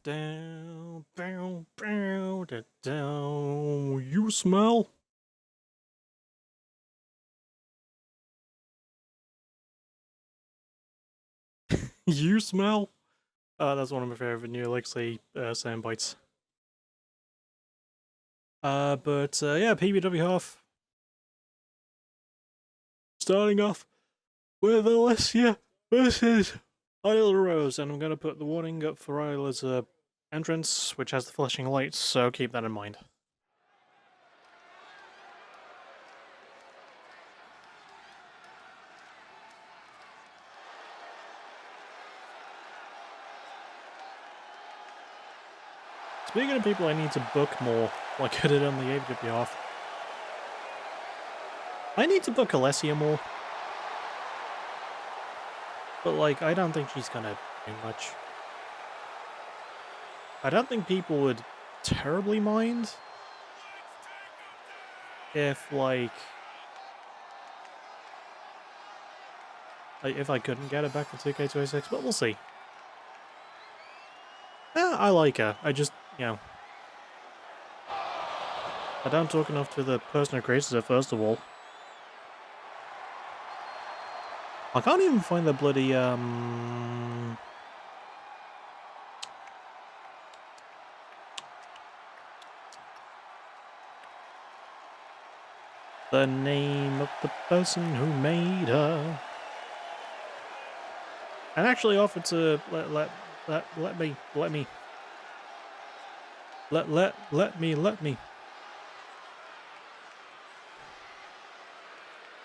Down, bow, bow, da, down. You smell? You smell? That's one of my favorite new Alexei sound bites. Yeah, PBW half. Starting off with Alessia versus Isla Rose, and I'm gonna put the warning up for Isla's entrance, which has the flashing lights, so keep that in mind. Speaking of people I need to book more, like I did on the AVW half, I need to book Alessia more. But, like, I don't think she's gonna do much. I don't think people would terribly mind if, if I couldn't get it back to 2K26, but we'll see. Yeah, I like her. I just, I don't talk enough to the person who created her, first of all. I can't even find the bloody, the name of the person who made her. And actually offered to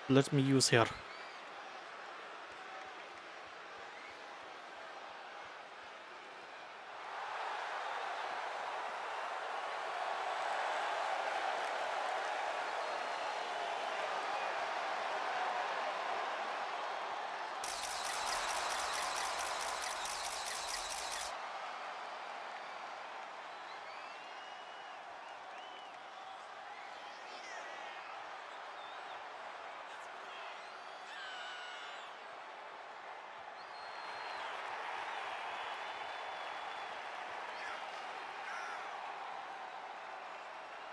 let me use her.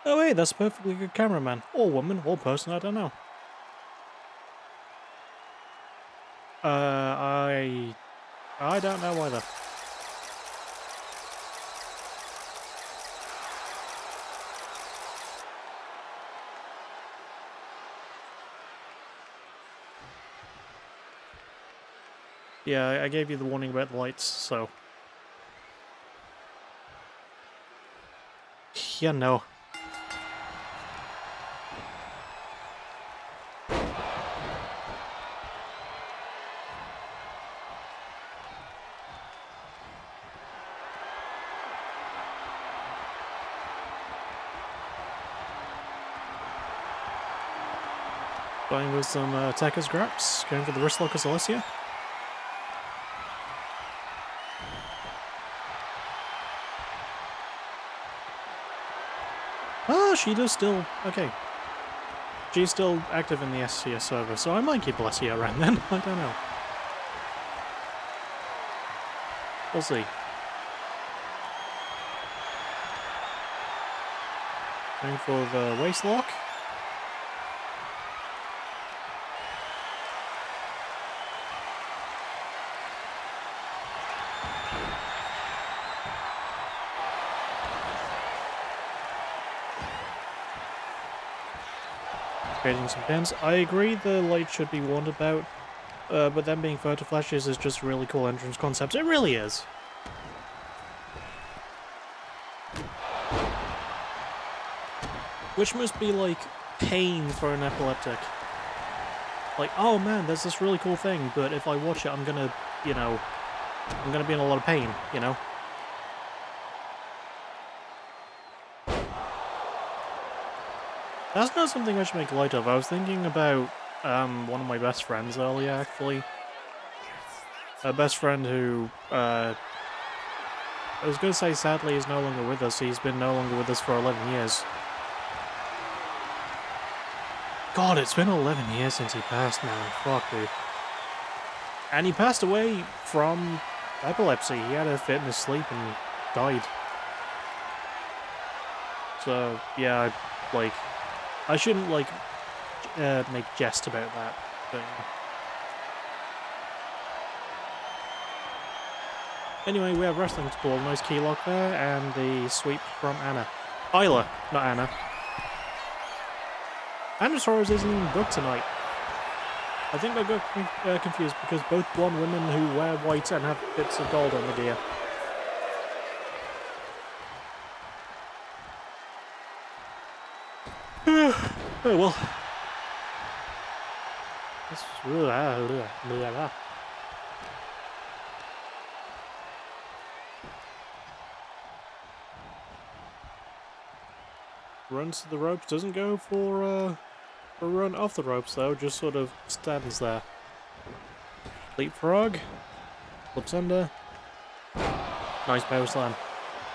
Oh hey, that's a perfectly good cameraman. Or woman, or person, I don't know. I don't know either. Yeah, I gave you the warning about the lights, so... Yeah, no. Going with some attackers graps, going for the wrist lock as Alessia. Oh, she does still... Okay. She's still active in the SCS server, so I might keep Alessia around then. I don't know. We'll see. Going for the waist lock. Creating some pins. I agree the light should be warned about, but them being photo flashes is just a really cool entrance concept. It really is. Which must be like pain for an epileptic. Like, oh man, there's this really cool thing, but if I watch it, I'm gonna, I'm gonna be in a lot of pain, That's not something I should make light of. I was thinking about one of my best friends earlier, actually. A best friend who, I was going to say sadly is no longer with us. He's been no longer with us for 11 years. God, it's been 11 years since he passed, man. Fuck, dude. And he passed away from epilepsy. He had a fit in his sleep and died. So, yeah, I shouldn't, make jest about that thing. Anyway, we have wrestling to pull. Nice key lock there, and the sweep from Anna. Isla, not Anna. Anna's Horrors isn't even booked tonight. I think I got confused because both blonde women who wear white and have bits of gold on the gear. Oh well. Runs to the ropes, doesn't go for a run off the ropes though, just sort of stands there. Leapfrog, flips under, nice power slam.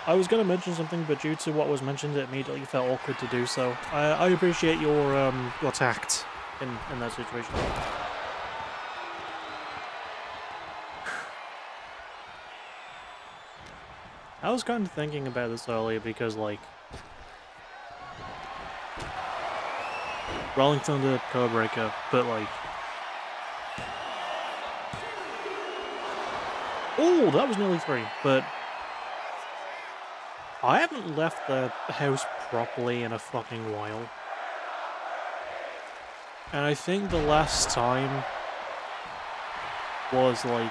I was going to mention something, but due to what was mentioned, it immediately felt awkward to do so. I appreciate your tact in that situation. I was kind of thinking about this earlier because, like, Rolling Thunder, Codebreaker, but like... Oh, that was nearly 3, but... I haven't left the house properly in a fucking while. And I think the last time was, like,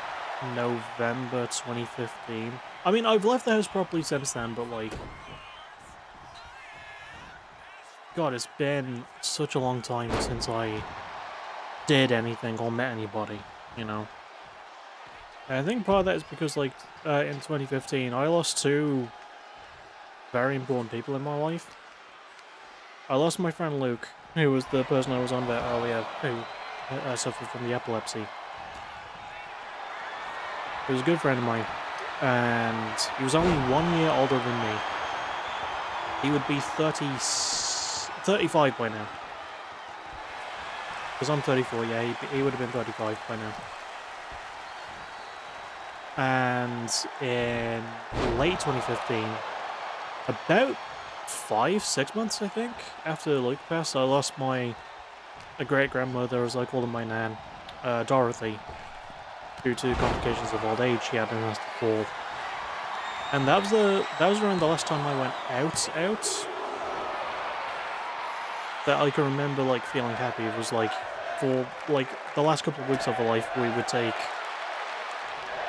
November 2015. I mean, I've left the house properly since then, but, like... God, it's been such a long time since I did anything or met anybody, you know? And I think part of that is because, like, in 2015, I lost 2 very important people in my life. I lost my friend Luke, who was the person I was on about earlier, who suffered from the epilepsy. He was a good friend of mine, and he was only 1 year older than me. He would be 35 by now. Because I'm 34, yeah, he would have been 35 by now. And in late 2015, about 5-6 months, I think, after Luke passed, I lost a great-grandmother, as I called her, my nan, Dorothy. Due to complications of old age, she had an nasty fall. And that was around the last time I went out. That I can remember, like, feeling happy. It was, like, for, like, the last couple of weeks of her life, we would take,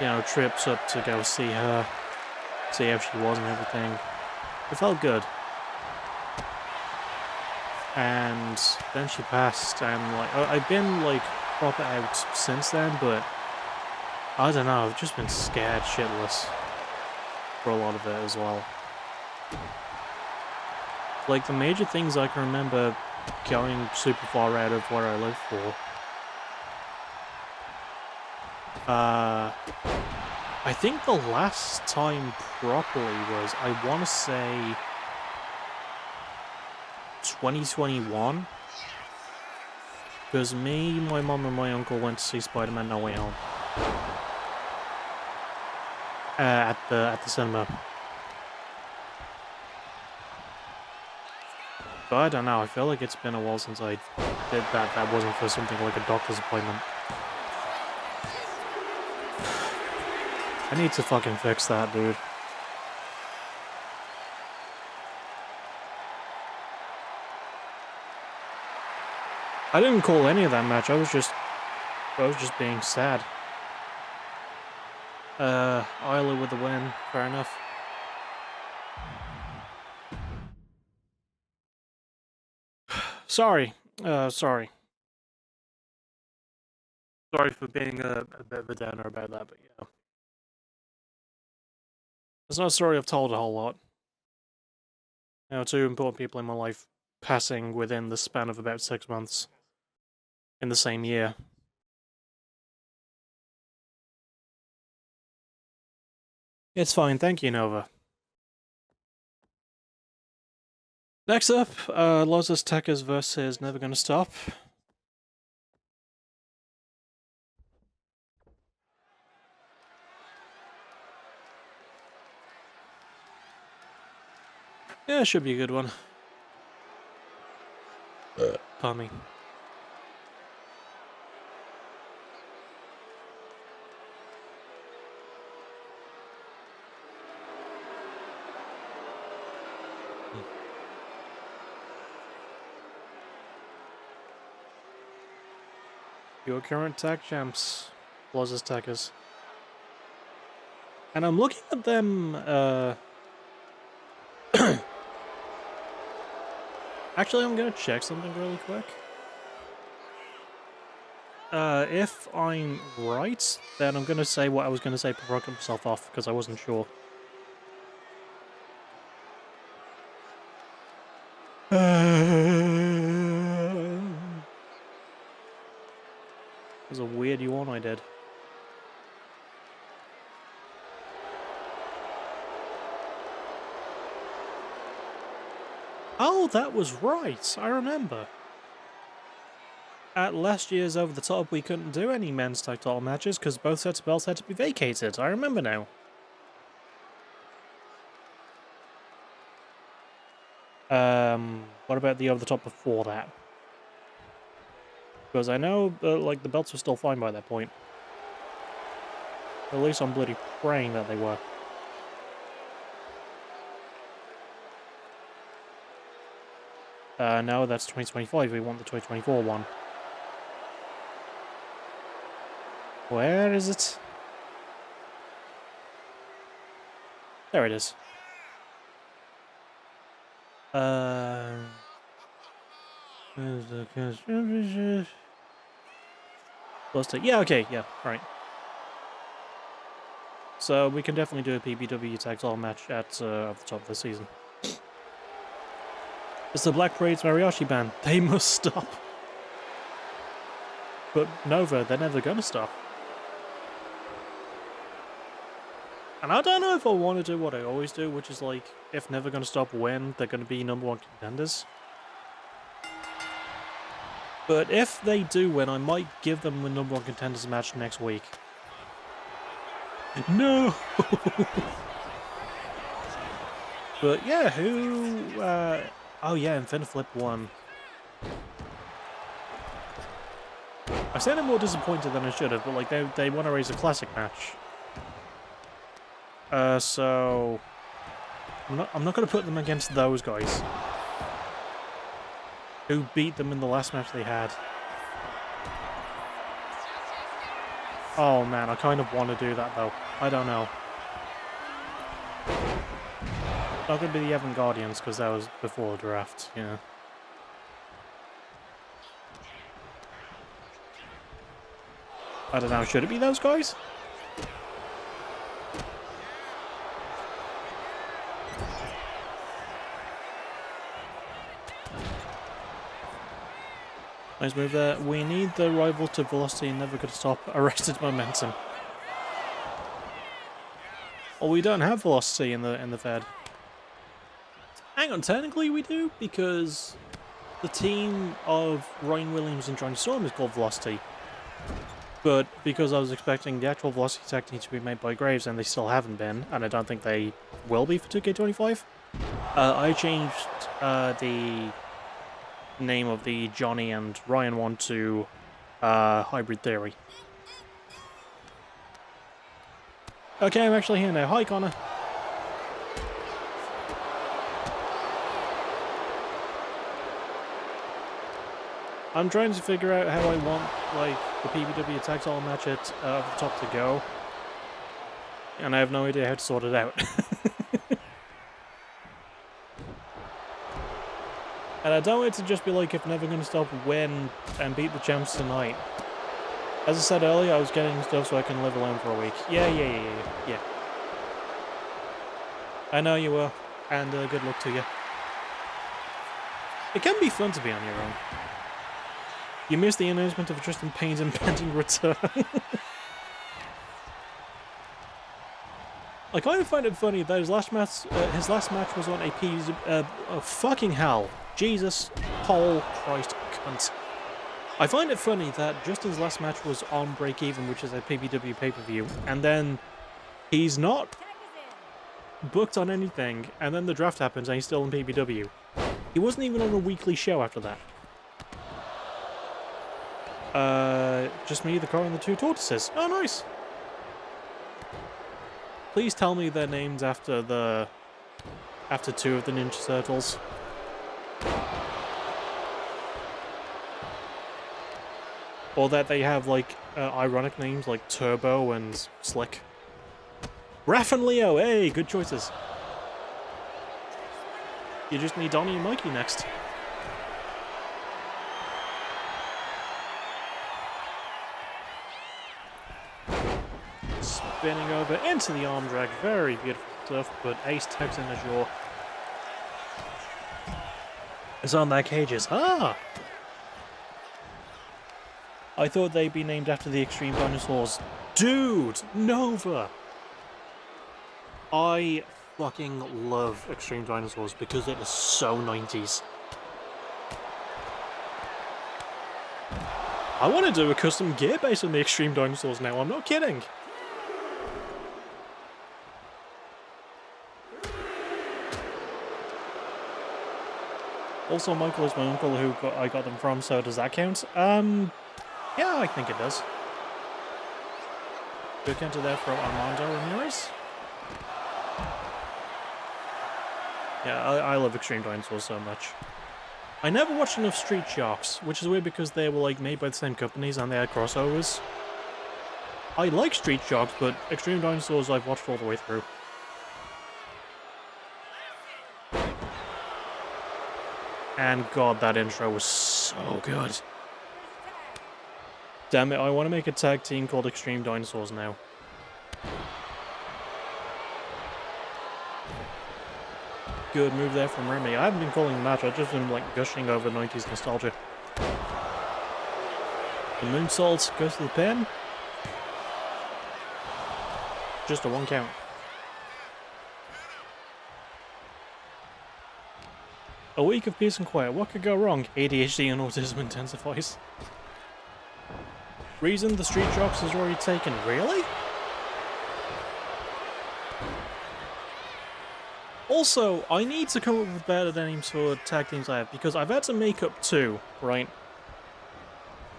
you know, trips up to go see her, see how she was and everything. It felt good. And then she passed, and, like, I've been, like, proper out since then, but I don't know, I've just been scared shitless for a lot of it as well. Like, the major things I can remember going super far out of where I live for. I think the last time properly was, I want to say, 2021. Because me, my mum, and my uncle went to see Spider-Man No Way Home. At the cinema. But I don't know, I feel like it's been a while since I did that. That wasn't for something like a doctor's appointment. I need to fucking fix that, dude. I didn't call any of that match, I was just being sad. Isla with the win, fair enough. Sorry. Sorry. Sorry for being a bit of a downer about that, but yeah. It's not a story I've told a whole lot. You know, 2 important people in my life passing within the span of about 6 months. In the same year. It's fine, thank you, Nova. Next up, Los Aztecas versus Never Gonna Stop. Yeah, it should be a good one. Pardon me. Your current tag champs, Blazers Taggers. And I'm looking at them, actually, I'm gonna check something really quick. If I'm right, then I'm gonna say what I was gonna say before I cut myself off, because I wasn't sure. It was a weird yawn I did. Oh, that was right, I remember. At last year's Over the Top, we couldn't do any men's tag title matches because both sets of belts had to be vacated. I remember now. What about the Over the Top before that? Because I know, like, the belts were still fine by that point. At least I'm bloody praying that they were. No, that's 2025. We want the 2024 one. Where is it? There it is. Yeah, okay, yeah, right. So we can definitely do a PBW tag title match at the top of the season. It's the Black Parade's mariachi band. They must stop. But Nova, they're never gonna stop. And I don't know if I want to do what I always do, which is like, if never gonna stop, when they're gonna be #1 contenders. But if they do win, I might give them a #1 contenders match next week. No! But yeah, who... oh yeah, Infiniflip won. I said I'm more disappointed than I should have, but like they want to raise a classic match. So I'm not going to put them against those guys who beat them in the last match they had. Oh man, I kind of want to do that though. I don't know. Not going to be the Evan Guardians because that was before the draft, yeah. I don't know, should it be those guys? Nice move there. We need the rival to Velocity and never could stop Arrested Momentum. Well, we don't have Velocity in the Fed. Hang on, technically we do, because the team of Ryan Williams and Johnny Storm is called Velocity. But because I was expecting the actual Velocity tag team to be made by Graves, and they still haven't been, and I don't think they will be for 2K25, I changed the name of the Johnny and Ryan one to Hybrid Theory. Okay, I'm actually here now. Hi, Connor. I'm trying to figure out how I want, like, the PBW tag title match at the top to go. And I have no idea how to sort it out. And I don't want it to just be like, if never gonna stop, win and beat the champs tonight. As I said earlier, I was getting stuff so I can live alone for a week. Yeah. I know you were, and good luck to you. It can be fun to be on your own. You missed the announcement of Tristan Payne's impending return. I kind of find it funny that his last match was on a oh, fucking hell. Jesus, Paul, Christ, cunt. I find it funny that Justin's last match was on Break Even, which is a PBW pay-per-view, and then he's not booked on anything, and then the draft happens and he's still in PBW. He wasn't even on a weekly show after that. Just me, the car, and the two tortoises. Oh, nice! Please tell me they're named after two of the Ninja Turtles. Or that they have, like, ironic names like Turbo and Slick. Raph and Leo, hey, good choices. You just need Donnie and Mikey next. Spinning over into the arm drag, very beautiful stuff, but Ace tags in Azure. It's on their cages. Ah! I thought they'd be named after the Extreme Dinosaurs. Dude! Nova! I fucking love Extreme Dinosaurs because it is so 90s. I want to do a custom gear based on the Extreme Dinosaurs now, I'm not kidding. Also, Michael is my uncle who I got them from, so does that count? Yeah, I think it does. Good counter there for Armando Ramirez. Yeah, I love Extreme Dinosaurs so much. I never watched enough Street Sharks, which is weird because they were like made by the same companies and they had crossovers. I like Street Sharks, but Extreme Dinosaurs I've watched all the way through. And god, that intro was so good. Damn it, I want to make a tag team called Extreme Dinosaurs now. Good move there from Remy. I haven't been calling the match, I've just been like gushing over 90s nostalgia. The moonsault goes to the pin. Just a 1 count. A week of peace and quiet. What could go wrong? ADHD and autism intensifies. Reason the Street Sharks is already taken. Really? Also, I need to come up with better names for tag teams I have, because I've had to make up 2, right?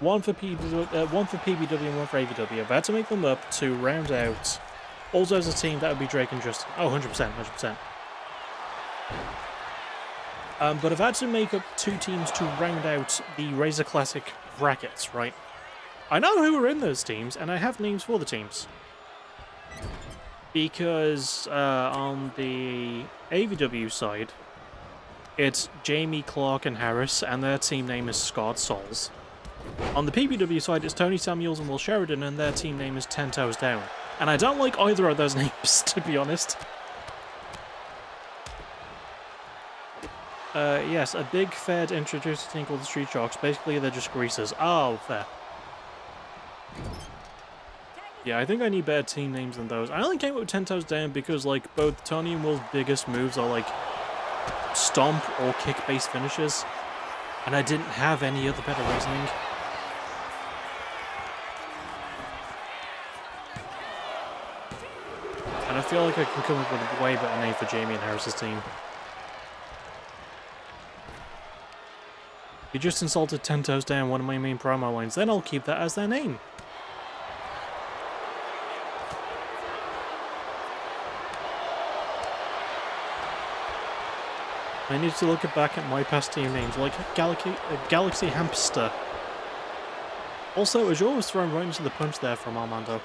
One for PBW and one for AVW. I've had to make them up to round out. Also as a team, that would be Drake and Justin. Oh, 100%, 100%. But I've had to make up 2 teams to round out the Razor Classic brackets, right? I know who are in those teams, and I have names for the teams. Because on the AVW side, it's Jamie, Clark, and Harris, and their team name is Scarred Souls. On the PBW side, it's Tony Samuels and Will Sheridan, and their team name is 10 Toes Down. And I don't like either of those names, to be honest. Yes, a big Fed introduced a thing called the Street Sharks. Basically, they're just greasers. Oh, fair. Yeah, I think I need better team names than those. I only came up with 10 Toes Down because, like, both Tony and Will's biggest moves are, like, stomp or kick-based finishes. And I didn't have any other better reasoning. And I feel like I can come up with a way better name for Jamie and Harris's team. You just insulted 10 Toes Down, one of my main promo lines, then I'll keep that as their name. I need to look back at my past team names, like Galaxy Hamster. Also, Azure was thrown right into the punch there from Armando.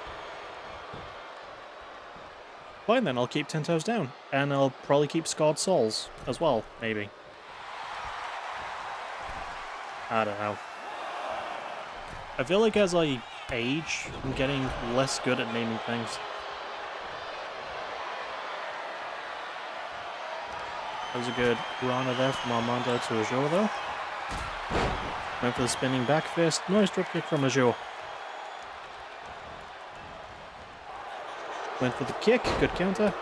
Fine then, I'll keep 10 Toes Down. And I'll probably keep Scarred Souls as well, maybe. I don't know. I feel like as I age, I'm getting less good at naming things. That was a good Rana there from Armando to Azure though. Went for the spinning back fist. Nice drop kick from Azure. Went for the kick. Good counter.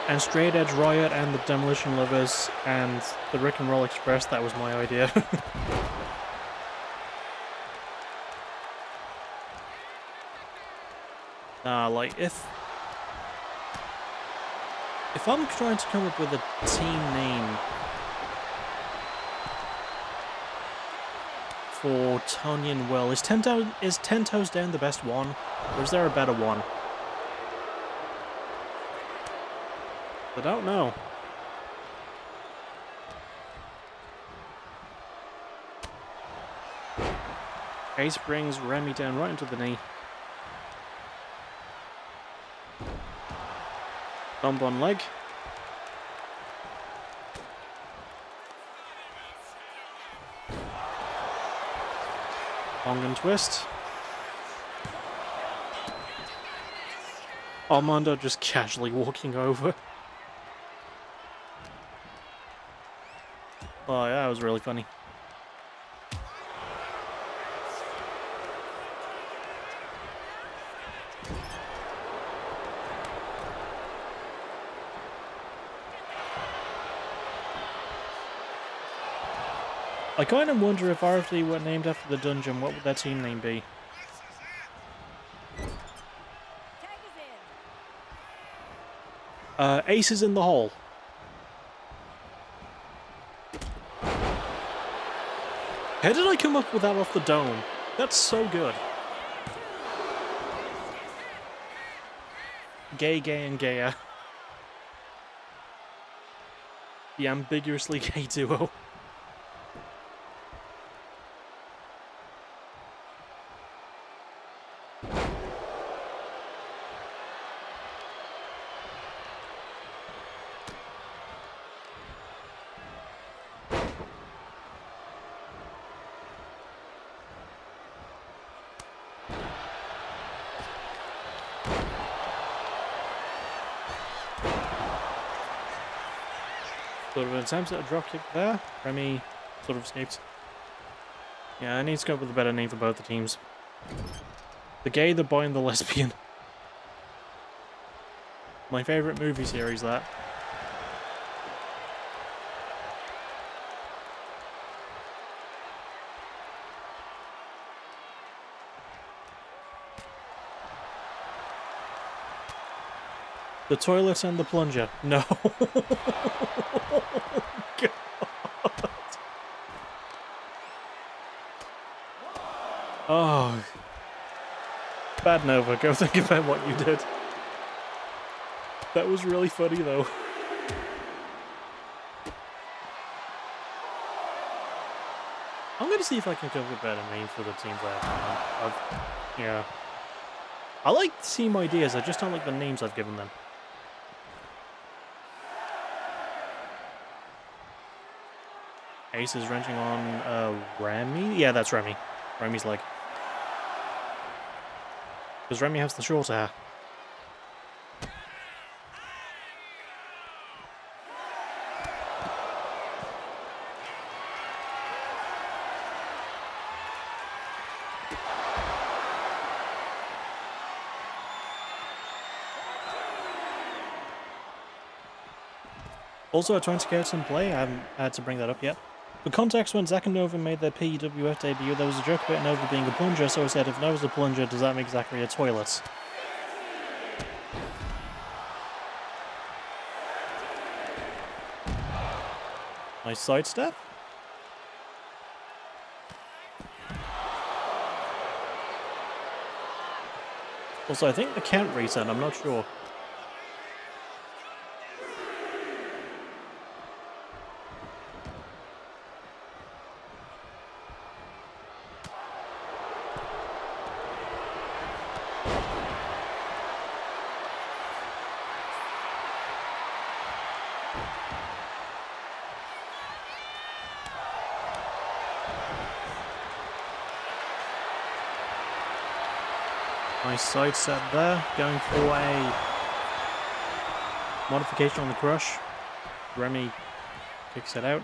And Straight Edge Riot and the Demolition Lovers and the Rick and Roll Express, that was my idea. Nah, like, if I'm trying to come up with a team name for Tony and Will, is Ten Toes Down the best one? Or is there a better one? I don't know. Ace brings Remy down right into the knee. Thumb on leg. Long and twist. Armando just casually walking over. Oh yeah, that was really funny. I kind of wonder if RFD were named after the dungeon, what would their team name be? Aces in the hole. How did I come up with that off the dome? That's so good. Gay, gay, and gayer. The ambiguously gay duo. Sort of an attempt at a dropkick there. Remy sort of escaped. Yeah, I need to come up with a better name for both the teams. The gay, the boy, and the lesbian. My favourite movie series, that. The toilet and the plunger. No. God. Oh. Bad Nova, go think about what you did. That was really funny, though. I'm gonna see if I can come up with a better name for the teams I have. Yeah. I like team ideas, I just don't like the names I've given them. Ace is wrenching on, Remy? Yeah, that's Remy. Remy's leg. Because Remy has the shorter hair. Also, at 20 carats in play, I haven't had to bring that up yet. For context, when Zack and Nova made their PWF debut, there was a joke about Nova being a plunger, so I said, if Nova's a plunger, does that make Zachary a toilet? Nice sidestep. Also, I think the count reset, I'm not sure. Nice side set there, going for a modification on the crush. Remy kicks it out.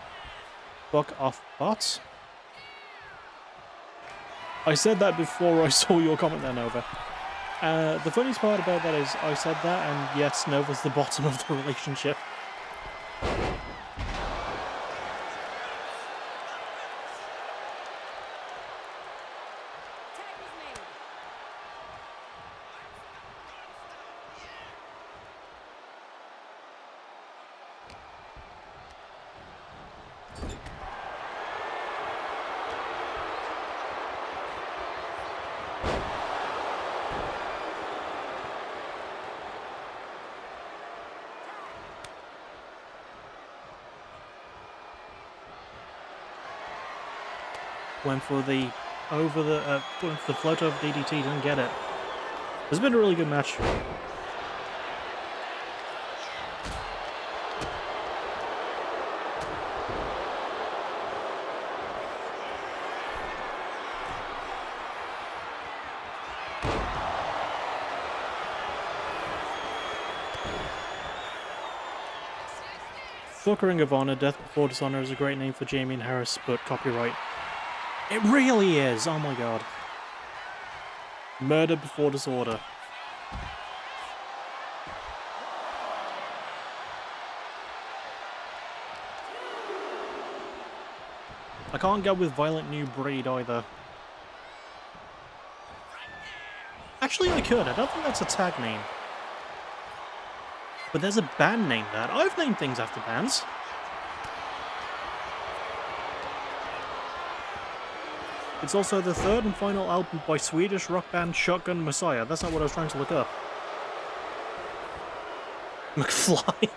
Buck off bots. I said that before I saw your comment there, Nova. The funniest part about that is I said that, and yes, Nova's the bottom of the relationship. went for the went for the float over DDT, didn't get it. It's been a really good match. Fuck Ring of Honor, Death Before Dishonor is a great name for Jamie and Harris, but copyright. It really is! Oh my god. Murder Before Disorder. I can't go with Violent New Breed either. Actually, I could. I don't think that's a tag name. But there's a band named that. I've named things after bands. It's also the third and final album by Swedish rock band Shotgun Messiah. That's not what I was trying to look up. McFly.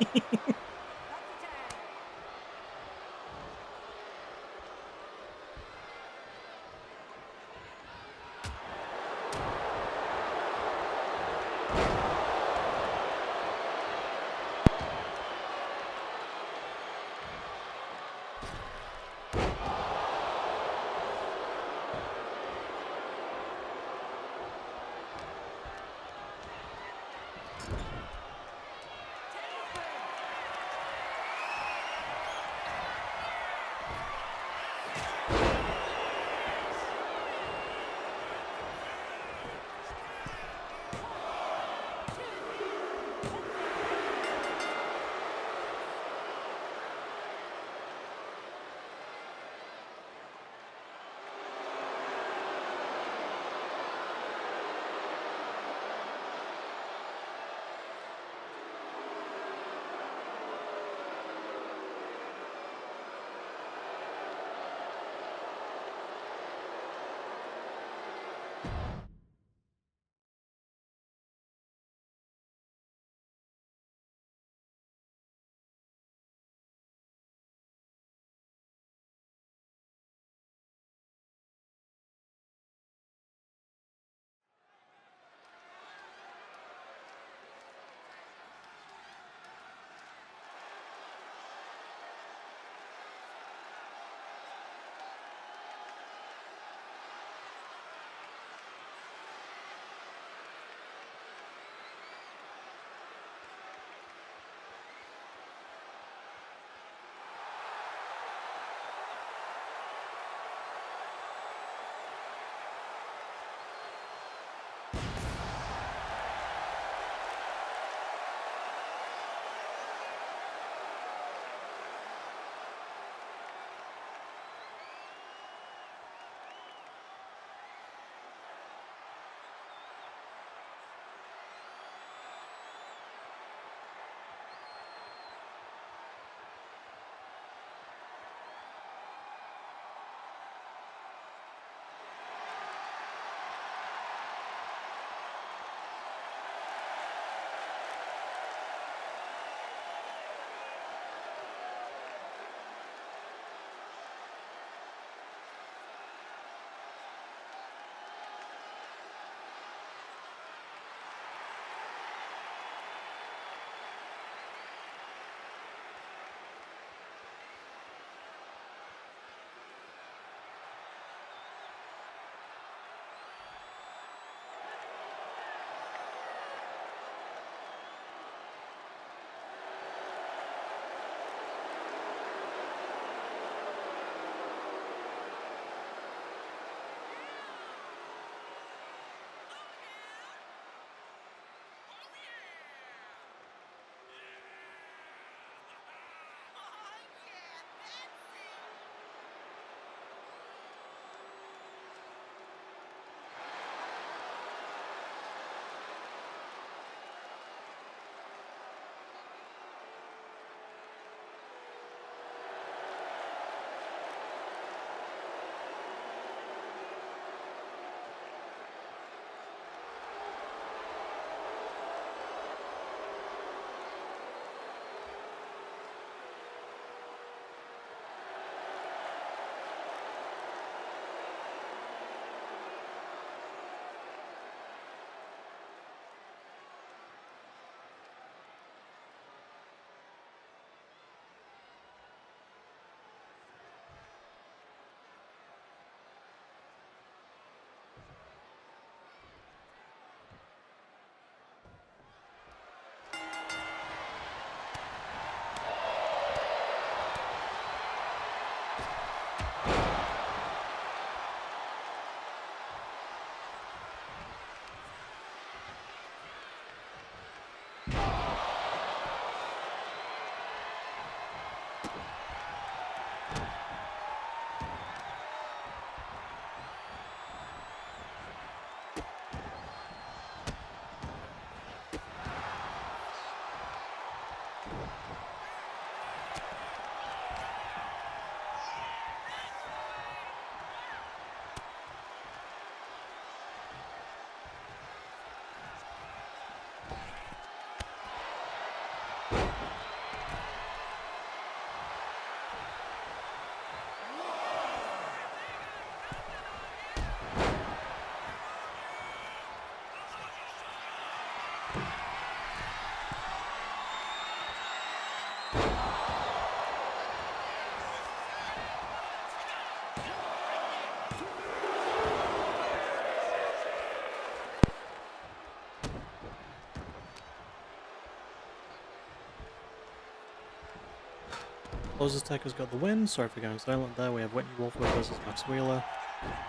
Closest Tech has got the win. Sorry for going silent there. We have Whitney Wolfwood versus Max Wheeler.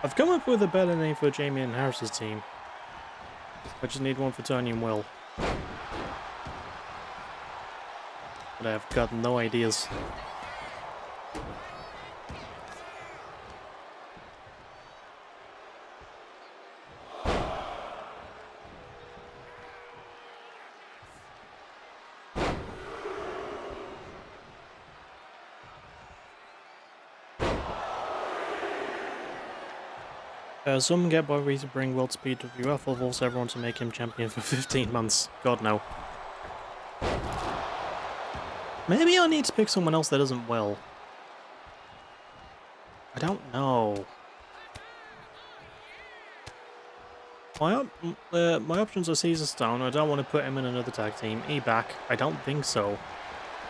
I've come up with a better name for Jamie and Harris's team. I just need one for Tony and Will. But I've got no ideas. Some get Bobby to bring Will to PWF or force everyone to make him champion for 15 months. God no. Maybe I need to pick someone else that isn't Will. I don't know. My options are Caesar Stone. I don't want to put him in another tag team. E-Back. I don't think so.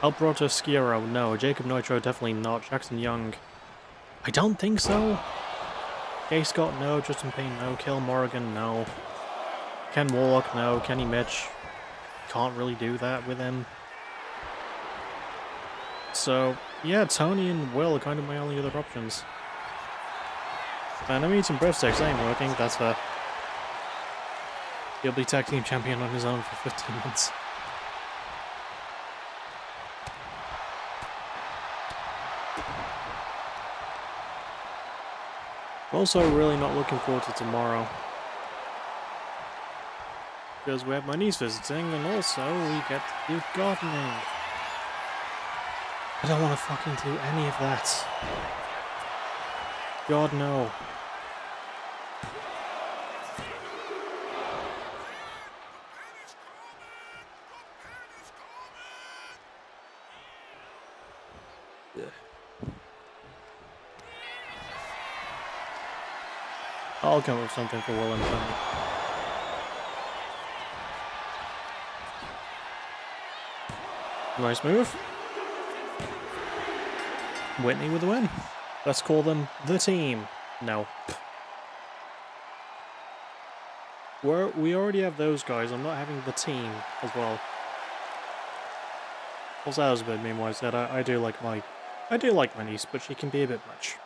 Alberto Sciero. No. Jacob Nitro. Definitely not. Jackson Young. I don't think so. Gay Scott, no. Justin Payne, no. Kill Morrigan, no. Ken Warlock, no. Kenny Mitch, can't really do that with him. So, yeah, Tony and Will are kind of my only other options. And I'm eating breadsticks, that ain't working, that's fair. He'll be tag team champion on his own for 15 months. I'm also really not looking forward to tomorrow. Because we have my niece visiting, and also we get to do gardening. I don't want to fucking do any of that. God, no. I'll come up with something for Will and Tony. Nice move. Whitney with the win. Let's call them the team. No. We already have those guys. I'm not having the team as well. Also, that was a bit mean what I said. I do like my niece, but she can be a bit much.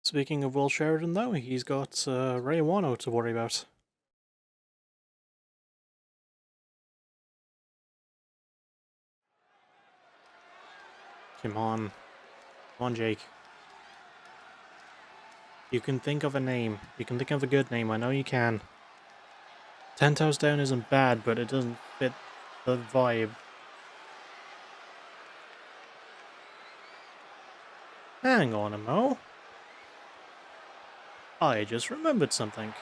Speaking of Will Sheridan, though, he's got Ray Wano to worry about. Come on. Come on, Jake. You can think of a name. You can think of a good name. I know you can. 10 Toes Down isn't bad, but it doesn't fit the vibe. Hang on a mo. I just remembered something.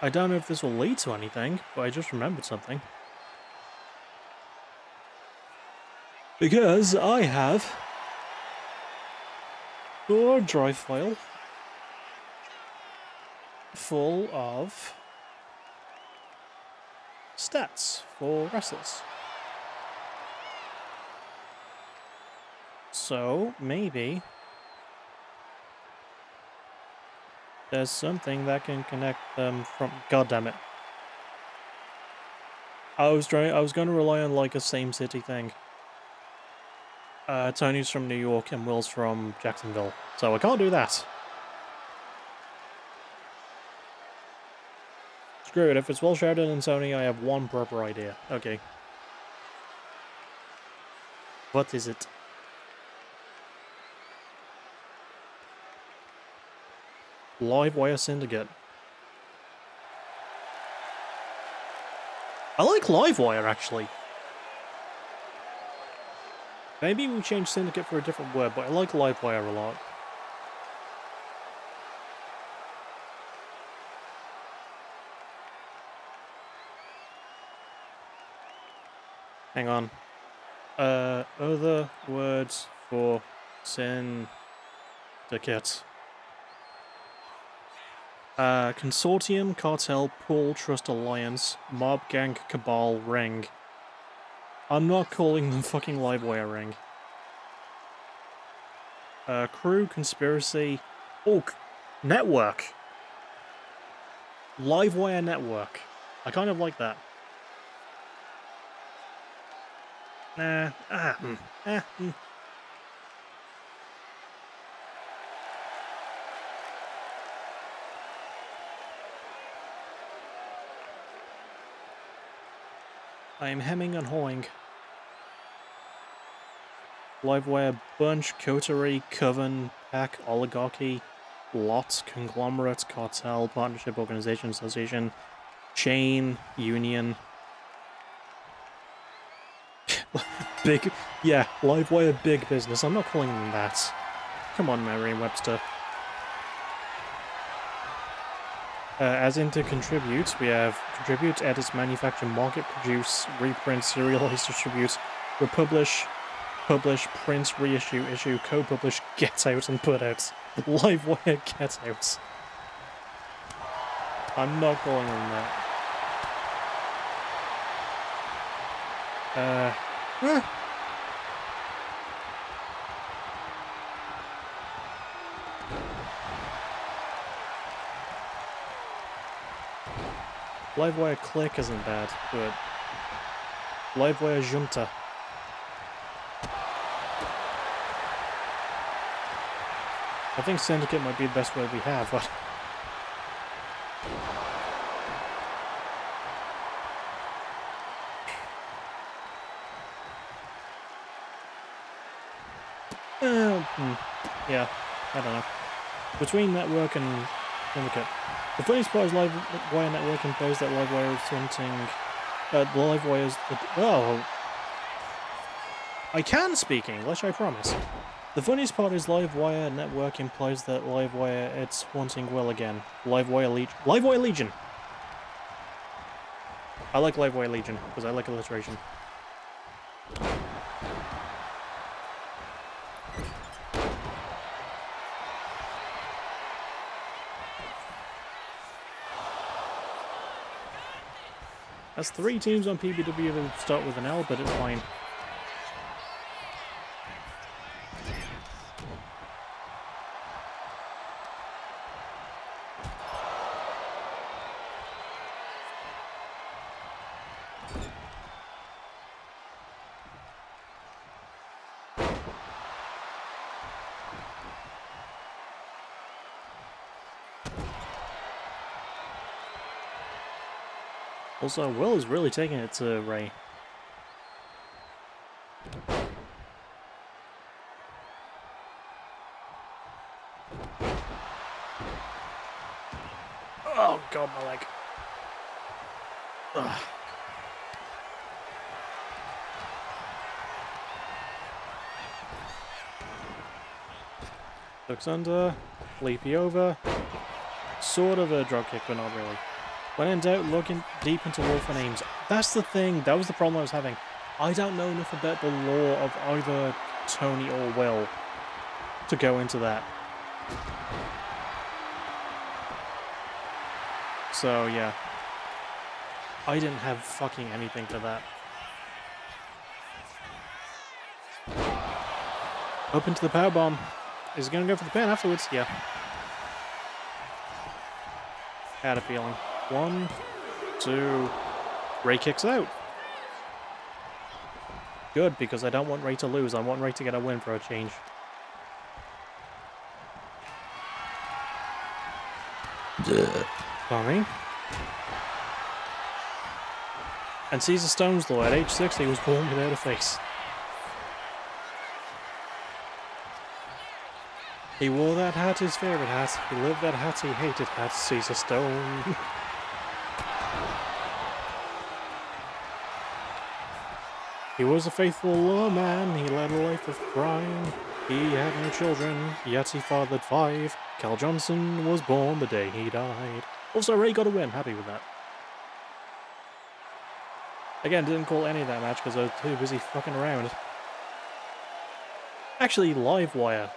I don't know if this will lead to anything, but I just remembered something. Because I have a drive file full of stats for wrestlers. So, maybe there's something that can connect them from... God damn it. I was going to rely on like a same city thing. Tony's from New York and Will's from Jacksonville, so I can't do that. Screw it, if it's Will Sheridan and Tony, I have one proper idea. Okay. What is it? Livewire Syndicate. I like Livewire, actually. Maybe we change Syndicate for a different word, but I like Livewire a lot. Hang on. Other words for Syndicate. Consortium, Cartel, Pool, Trust Alliance, Mob, Gang, Cabal, Ring. I'm not calling them fucking Livewire Ring. Crew, Conspiracy, Network. Livewire Network. I kind of like that. I am hemming and hawing. Livewire Bunch, Coterie, Coven, Pack, Oligarchy, Lot, Conglomerate, Cartel, Partnership, Organization, Association, Chain, Union. Big, yeah, Livewire Big Business. I'm not calling them that. Come on, Merriam-Webster. As into contribute, we have contribute, edit, manufacture, market, produce, reprint, serialize, distribute, republish, publish, print, reissue, issue, co-publish, get out, and put out. Livewire get out. I'm not calling them that. Livewire Click isn't bad, but Livewire Junta. I think Syndicate might be the best word we have, but... yeah, I don't know. Between Network and Syndicate. The funniest part is Livewire Network implies that Livewire is hunting... Livewire's... Oh! I can speak English, I promise. The funniest part is Livewire Network implies that Livewire it's haunting Will again. Livewire Legion. Livewire Legion! I like Livewire Legion, because I like alliteration. That's 3 teams on PBW that start with an L, but it's fine. Also, Will is really taking it to Ray. Oh god, my leg. Ugh. Ducks under, leapy over. Sort of a drop kick, but not really. When in doubt, looking deep into Wolf names. That's the thing, that was the problem I was having. I don't know enough about the lore of either Tony or Will to go into that. So, yeah. I didn't have fucking anything for that. Open to the powerbomb. Is he gonna go for the pin afterwards? Yeah. Had a feeling. 1, 2... Ray kicks out. Good, because I don't want Ray to lose. I want Ray to get a win for a change. Tommy. And Caesar Stone's Law at age 6, he was born without a face. He wore that hat, his favourite hat. He lived that hat, he hated hat. Caesar Stone. He was a faithful lawman, he led a life of crime. He had no children, yet he fathered 5. Cal Johnson was born the day he died. Also, Ray got a win, happy with that. Again, didn't call any of that match because I was too busy fucking around. Actually, Livewire.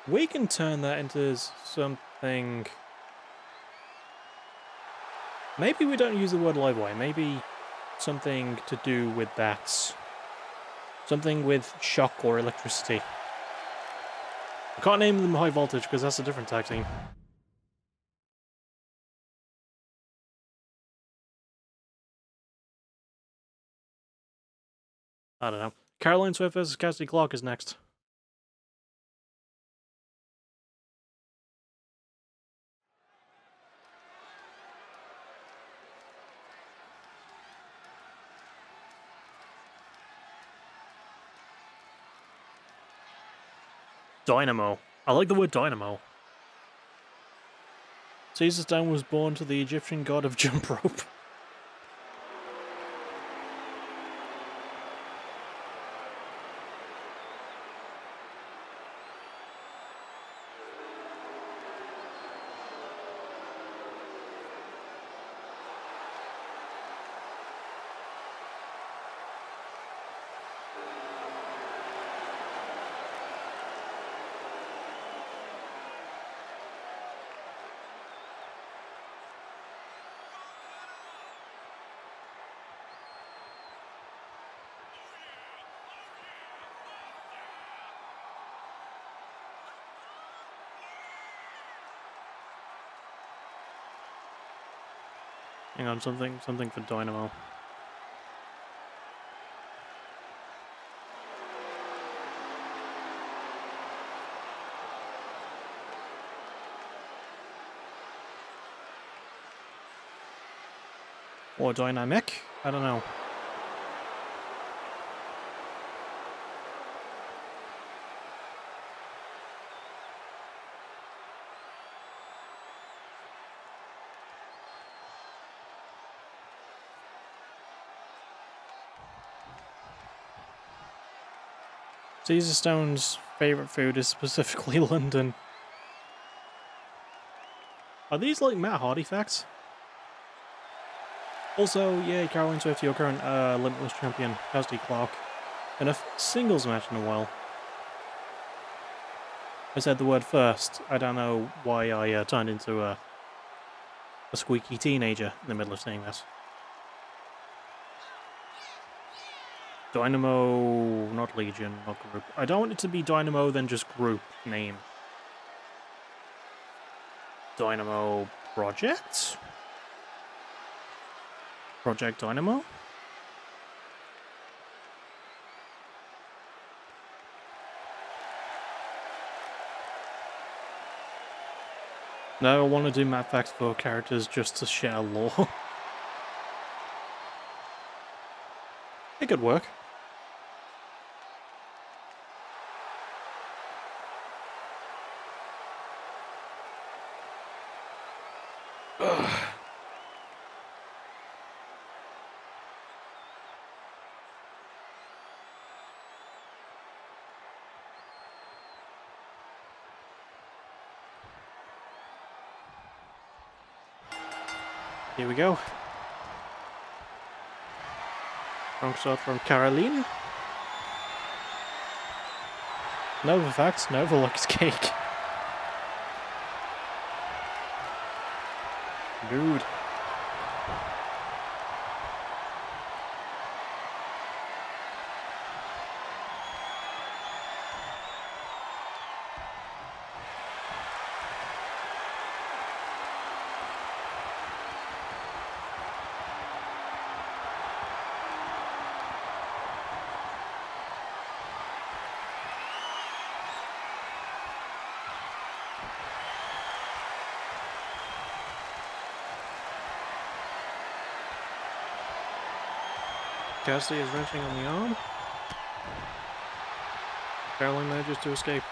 We can turn that into some something... Maybe we don't use the word live wire. Maybe something to do with that. Something with shock or electricity. I can't name them high voltage because that's a different tag team. I don't know. Caroline Swift vs. Cassidy Clark is next. Dynamo. I like the word dynamo. Caesar Stone was born to the Egyptian god of jump rope. Hang on, something for Dynamo. Or dynamic? I don't know. Caesar Stone's favourite food is specifically London. Are these like Matt Hardy facts? Also, yeah, Caroline Swift, your current Limitless champion, Cassidy Clark, in a singles match in a while. I said the word first. I don't know why I turned into a squeaky teenager in the middle of saying that. Dynamo, not Legion, not group. I don't want it to be Dynamo, then just group name. Dynamo Project? Project Dynamo? No, I want to do map facts for characters just to share lore. It could work. Ugh. Here we go. Wrong shot from Caroline. Nova facts, Nova likes cake. Dude. Cassidy is wrenching on the arm. Caroline manages to escape.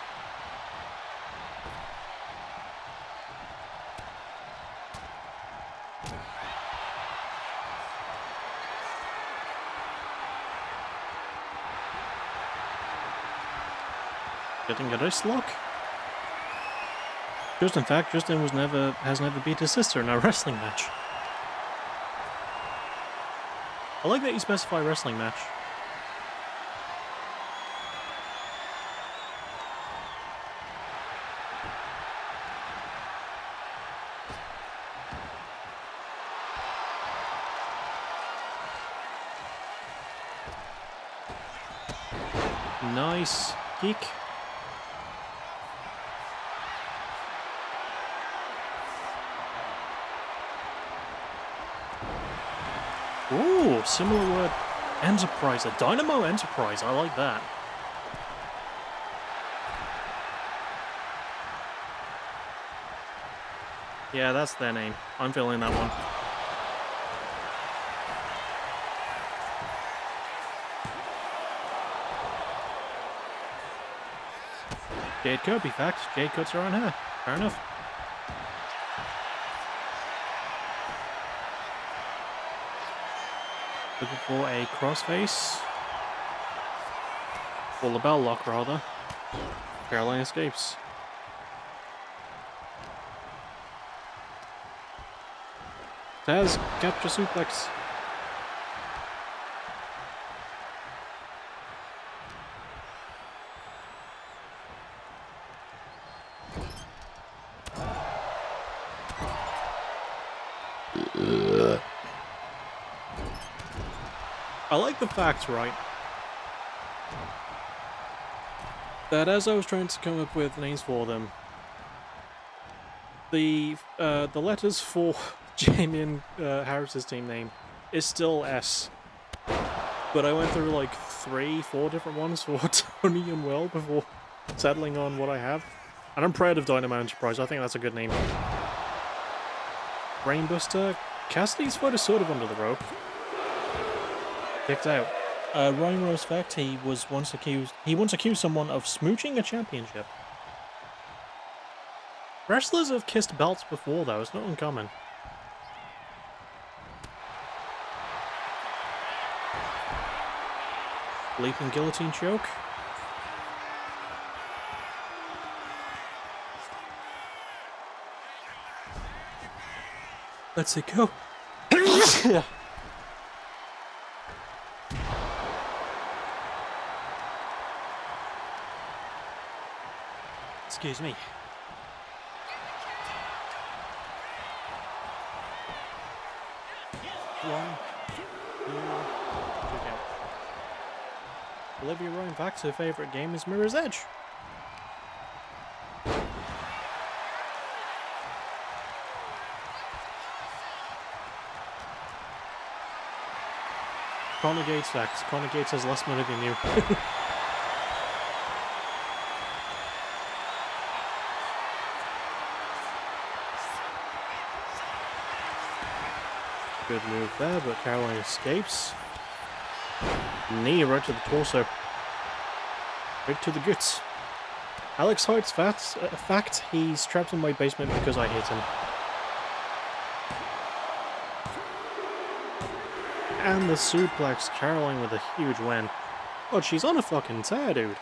Getting a wrist lock. Just in fact, Justin has never beat his sister in a wrestling match. I like that you specify wrestling match. Nice kick. Ooh, similar word. Enterprise, a Dynamo Enterprise, I like that. Yeah, that's their name. I'm feeling that one. Jade Kirby fact, Jade cuts her own hair. Fair enough. Looking for a crossface. Or the bell lock, rather. Caroline escapes. Taz, capture suplex. I like the fact, right, that as I was trying to come up with names for them, the letters for Jamie and Harris's team name is still S. But I went through like 3-4 different ones for Tony and Will before settling on what I have. And I'm proud of Dynamo Enterprise, I think that's a good name. Brainbuster. Cassidy's foot is sort of under the rope. Kicked out. Ryan Rose fact, he once accused someone of smooching a championship. Wrestlers have kissed belts before though, it's not uncommon. Leaping guillotine choke. Let's it go. Excuse me. One, two, count. Olivia Ryan Vax, her favourite game is Mirror's Edge. Connor Gates facts. Connor Gates has less money than you. Good move there, but Caroline escapes. Knee right to the torso. Right to the guts. Alex Hart's fact, he's trapped in my basement because I hit him. And the suplex, Caroline with a huge win. God, she's on a fucking tear, dude.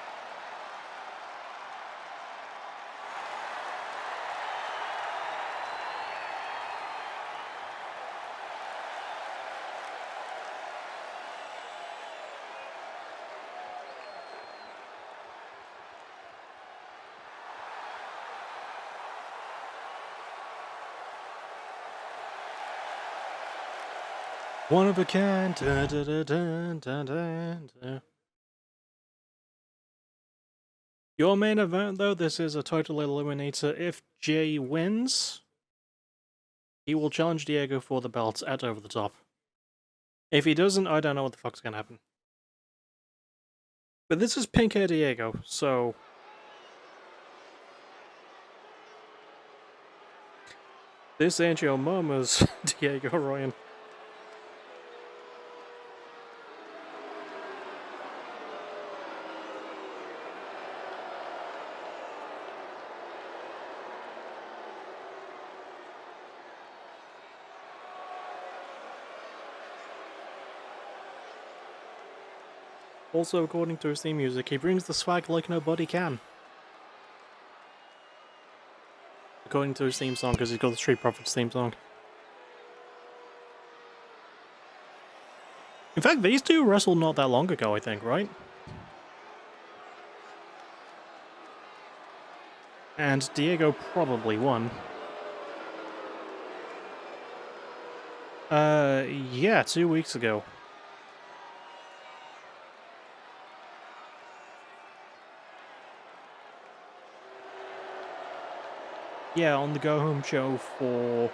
One of a kind. Da, da, da, da, da, da, da. Your main event, though, this is a total eliminator. If Jay wins, he will challenge Diego for the belt at Over the Top. If he doesn't, I don't know what the fuck's gonna happen. But this is Pink Hair Diego, so... This ain't your mama's Diego Ryan. Also, according to his theme music, he brings the swag like nobody can. According to his theme song, because he's got the Street Profits theme song. In fact, these two wrestled not that long ago, I think, right? And Diego probably won. Yeah, 2 weeks ago. Yeah, on the go-home show for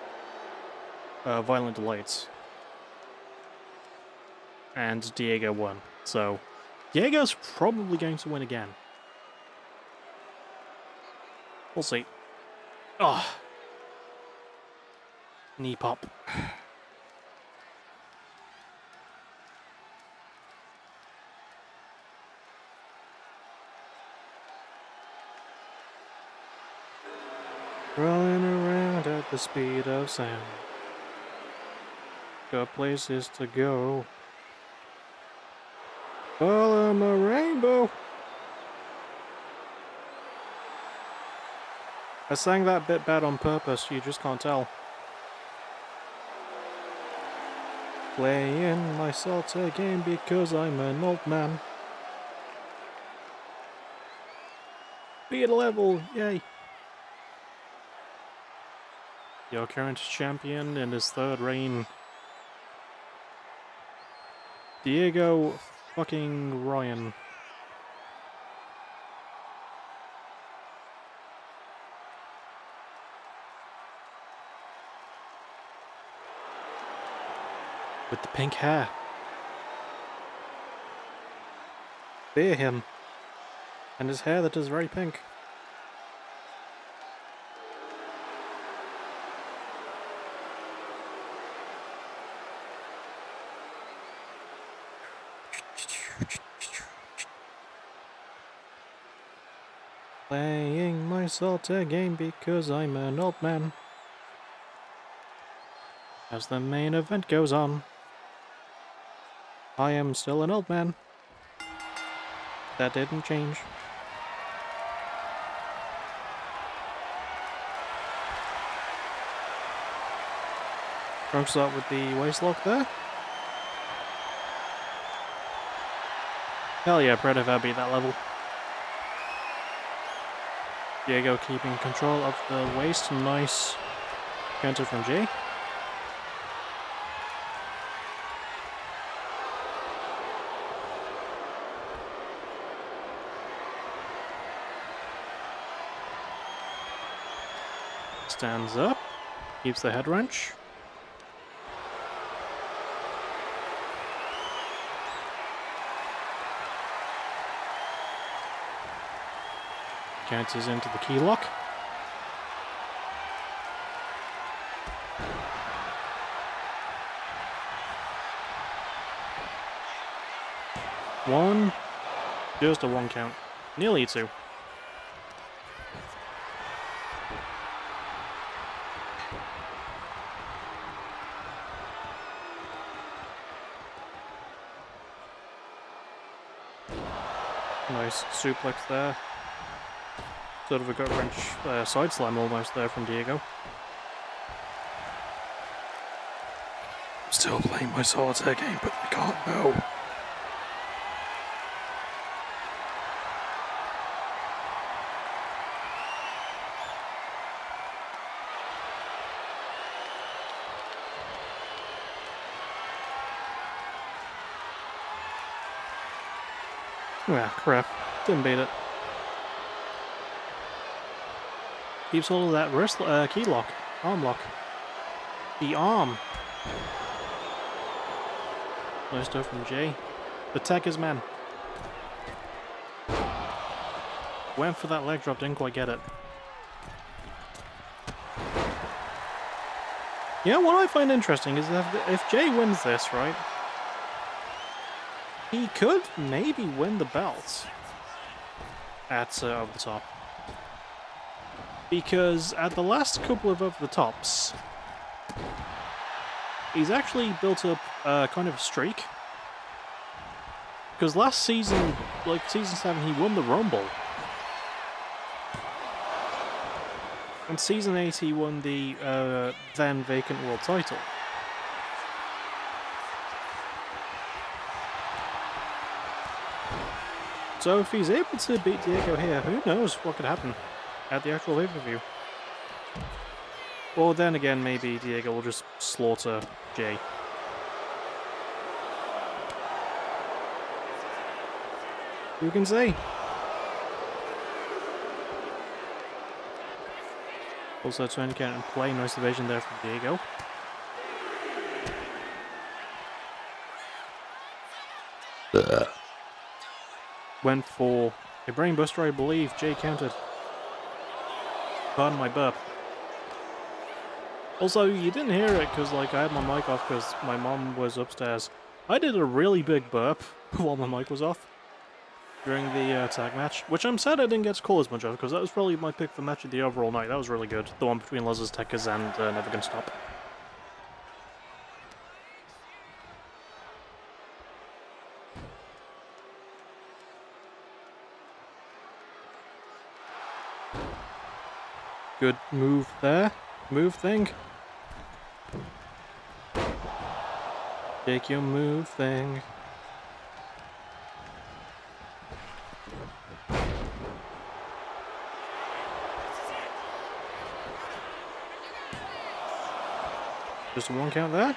Violent Delights. And Diego won. So, Diego's probably going to win again. We'll see. Oh. Knee pop. Rolling around at the speed of sound. Got places to go. Follow my rainbow. I sang that bit bad on purpose, you just can't tell. Playing my salty game because I'm an old man. Beat a level, yay! Your current champion in his third reign, Diego fucking Ryan. With the pink hair. Fear him. And his hair that is very pink. Playing my salty game because I'm an old man. As the main event goes on, I am still an old man. That didn't change. Trunks up with the waist lock there. Hell yeah, Predator beat that level. Diego keeping control of the waist. Nice counter from Jay. Stands up, keeps the head wrench. Counters into the key lock. One. Just a one count. Nearly two. Nice suplex there. Sort of a gut wrench side slam almost there from Diego. Still playing my solitaire game, but I can't know. Yeah, crap. Didn't beat it. Keeps hold of that wrist key lock. Arm lock. The arm. Nice stuff from Jay. The tech is man. Went for that leg drop, didn't quite get it. You know what I find interesting is that if Jay wins this, right, he could maybe win the belt at Over the Top. Because at the last couple of Over the Tops, he's actually built up kind of a streak. Because last season, like season 7, he won the Rumble. And season 8, he won the then vacant world title. So if he's able to beat Diego here, who knows what could happen at the actual pay-per-view. Or then again, maybe Diego will just slaughter Jay. Who can say? Also turning out and play. Nice evasion there from Diego. Went for a brain buster, I believe. Jay counted. Pardon my burp. Also, you didn't hear it because, like, I had my mic off because my mom was upstairs. I did a really big burp while my mic was off during the tag match, which I'm sad I didn't get to call as much of because that was probably my pick for match of the overall night. That was really good. The one between Los Aztecas and Never Gonna Stop. Good move there. Move thing. Take your move thing. Just a 1 count there.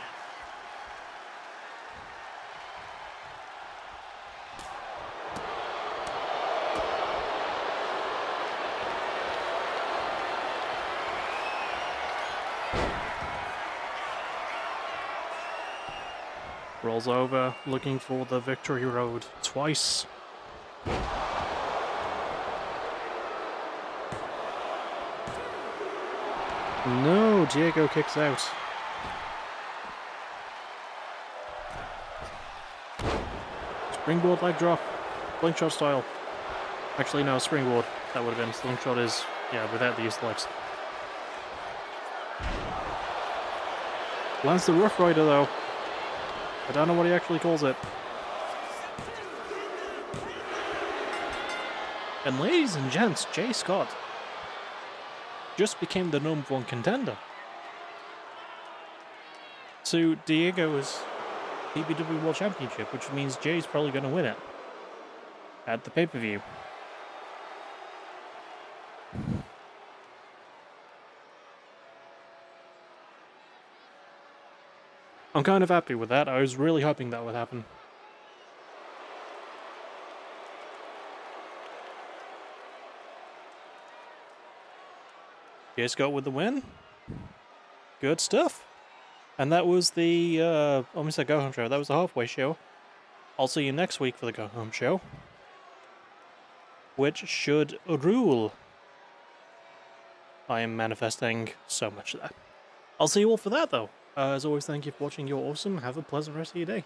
Rolls over, looking for the victory road twice. No, Diego kicks out. Springboard leg drop. Slingshot style. Actually, no, springboard. That would have been. Slingshot is, yeah, without the use of legs. Lands the Rough Rider, though. I don't know what he actually calls it. And ladies and gents, Jay Scott just became the #1 contender to Diego's PBW World Championship, which means Jay's probably going to win it at the pay-per-view. I'm kind of happy with that. I was really hoping that would happen. Jay Scott with the win. Good stuff. And that was the, almost a go-home show. That was the halfway show. I'll see you next week for the go-home show, which should rule. I am manifesting so much of that. I'll see you all for that, though. As always, thank you for watching. You're awesome. Have a pleasant rest of your day.